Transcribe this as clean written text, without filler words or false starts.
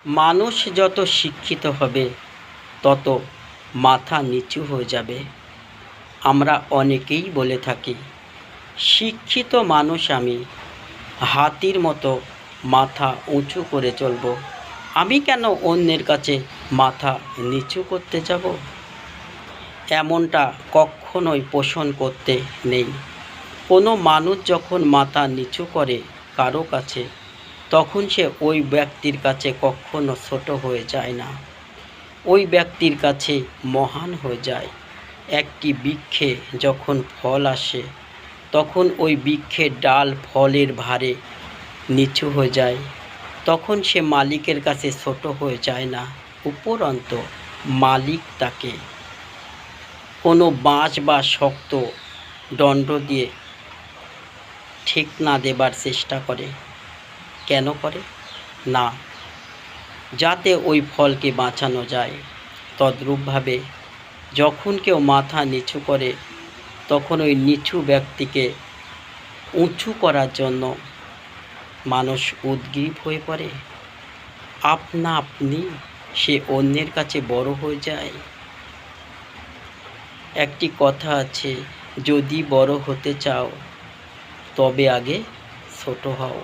মানুষ যত শিক্ষিত হবে তত মাথা নিচু হয়ে যাবে। আমরা অনেকেই বলে থাকি, শিক্ষিত মানুষ আমি, হাতির মতো মাথা উঁচু করে চলব। আমি কেন অন্যের কাছে মাথা নিচু করতে যাব? এমনটা কখনোই পোষণ করতে নেই। কোনো মানুষ যখন মাথা নিচু করে কারো কাছে, তখন সে ওই ব্যক্তির কাছে কখনো ছোট হয়ে যায় না, ওই ব্যক্তির কাছে মহান হয়ে যায়। একটি বৃক্ষে যখন ফল আসে, তখন ওই বৃক্ষের ডাল ফলের ভারে নিচু হয়ে যায়, তখন সে মালিকের কাছে ছোট হয়ে যায় না, উপরন্তু মালিক তাকে কোনো বাঁশ বা শক্ত দণ্ড দিয়ে ঠিক না দেবার চেষ্টা করে। কেন করে? না, যাতে ওই ফলকে বাঁচানো যায়। তদ্রূপভাবে যখন কেউ মাথা নিচু করে, তখন ওই নিচু ব্যক্তিকে উঁচু করার জন্য মানুষ উদগ্রীব হয়ে পড়ে। আপনা আপনি সে অন্যের কাছে বড় হয়ে যায়। একটি কথা আছে, যদি বড় হতে চাও তবে আগে ছোট হও।